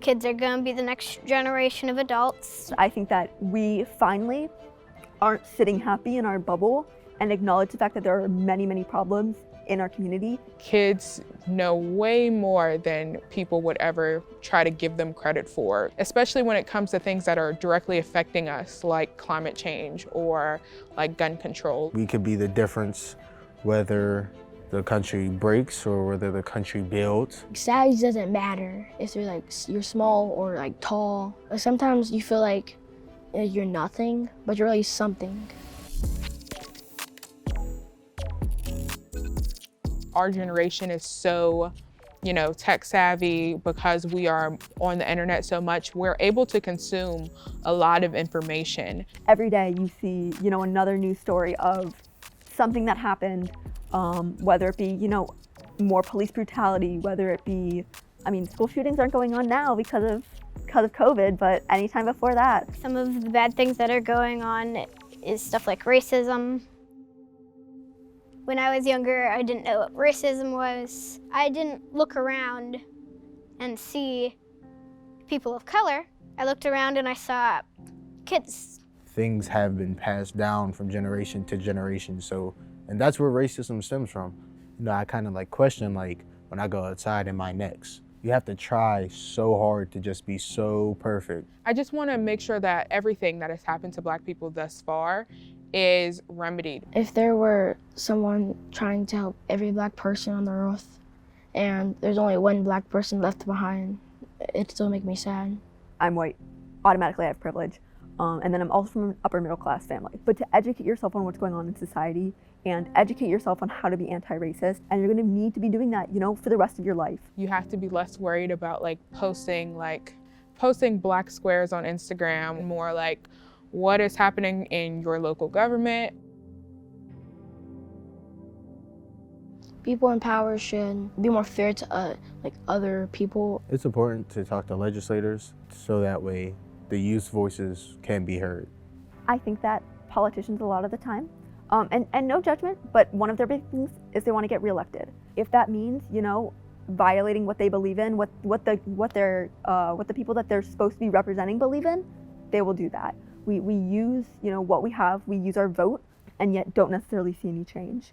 Kids are gonna be the next generation of adults. I think that we finally aren't sitting happy in our bubble and acknowledge the fact that there are many, many problems in our community. Kids know way more than people would ever try to give them credit for, especially when it comes to things that are directly affecting us, like climate change or like gun control. We could be the difference whether the country breaks or whether the country builds. Size doesn't matter if you're small or tall. Sometimes you feel like you're nothing, but you're really something. Our generation is so, tech savvy because we are on the internet so much. We're able to consume a lot of information. Every day you see, another news story of something that happened, whether it be, more police brutality, whether it be, school shootings aren't going on now because of COVID, but anytime before that. Some of the bad things that are going on is stuff like racism. When I was younger, I didn't know what racism was. I didn't look around and see people of color. I looked around and I saw kids. Things have been passed down from generation to generation, and that's where racism stems from. I kind of question when I go outside, am I next? You have to try so hard to just be so perfect. I just want to make sure that everything that has happened to Black people thus far is remedied. If there were someone trying to help every Black person on the earth and there's only one Black person left behind, it'd still make me sad. I'm white, automatically I have privilege, and then I'm also from an upper middle class family. But to educate yourself on what's going on in society and educate yourself on how to be anti-racist, and you're gonna need to be doing that, for the rest of your life. You have to be less worried about posting Black squares on Instagram, more what is happening in your local government. People in power should be more fair to other people. It's important to talk to legislators so that way the youth's voices can be heard. I think that politicians a lot of the time, and no judgment, but one of their big things is they want to get reelected. If that means, violating what they believe in, what the people that they're supposed to be representing believe in, they will do that. We use, what we have, we use our vote, and yet don't necessarily see any change.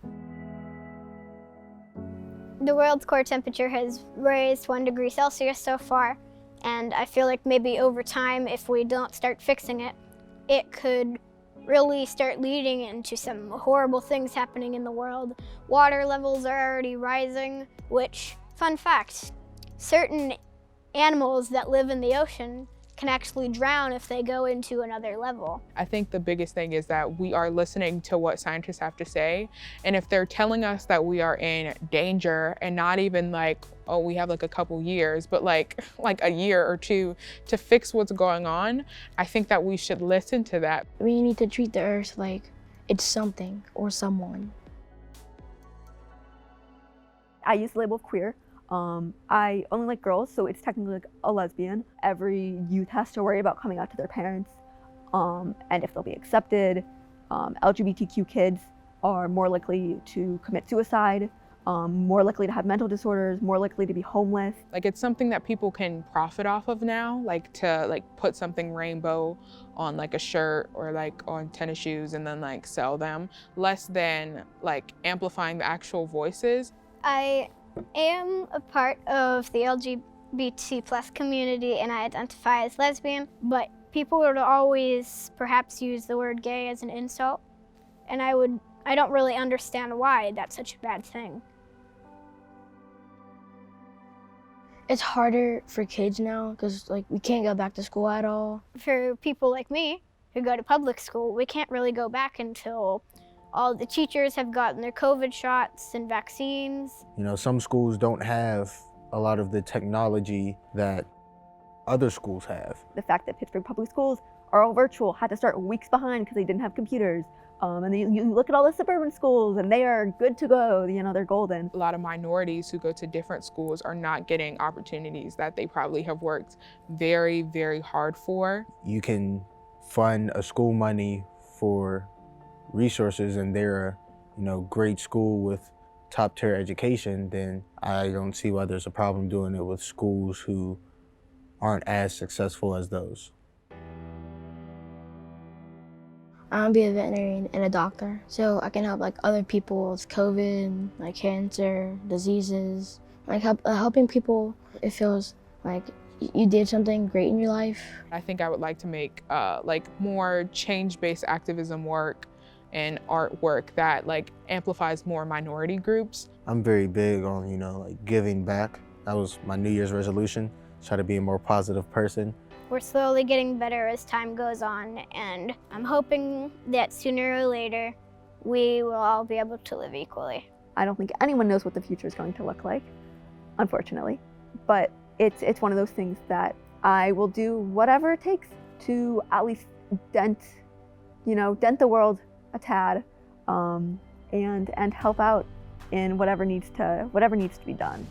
The world's core temperature has raised 1 degree Celsius so far, and I feel like maybe over time, if we don't start fixing it, it could really start leading into some horrible things happening in the world. Water levels are already rising, which, fun fact, certain animals that live in the ocean can actually drown if they go into another level. I think the biggest thing is that we are listening to what scientists have to say. And if they're telling us that we are in danger and not even we have a couple years, but like a year or two to fix what's going on, I think that we should listen to that. We need to treat the earth like it's something or someone. I use the label queer. I only like girls, so it's technically a lesbian. Every youth has to worry about coming out to their parents and if they'll be accepted. LGBTQ kids are more likely to commit suicide, more likely to have mental disorders, more likely to be homeless. It's something that people can profit off of now, to put something rainbow on a shirt or on tennis shoes and then sell them, less than amplifying the actual voices. I am a part of the LGBT plus community and I identify as lesbian, but people would always perhaps use the word gay as an insult, and I don't really understand why that's such a bad thing. It's harder for kids now because we can't go back to school at all. For people like me who go to public school, we can't really go back until all the teachers have gotten their COVID shots and vaccines. Some schools don't have a lot of the technology that other schools have. The fact that Pittsburgh public schools are all virtual, had to start weeks behind because they didn't have computers. And then you look at all the suburban schools and they are good to go, they're golden. A lot of minorities who go to different schools are not getting opportunities that they probably have worked very, very hard for. You can fund a school money for resources and they're a great school with top tier education, then I don't see why there's a problem doing it with schools who aren't as successful as those. I want to be a veterinarian and a doctor, so I can help like other people with COVID, like cancer, diseases, like helping people. It feels like you did something great in your life. I think I would like to make like more change-based activism work and artwork that like amplifies more minority groups. I'm very big on, like giving back. That was my New Year's resolution, try to be a more positive person. We're slowly getting better as time goes on, and I'm hoping that sooner or later we will all be able to live equally. I don't think anyone knows what the future is going to look like, unfortunately, but it's one of those things that I will do whatever it takes to at least dent the world a tad, and help out in whatever needs to be done.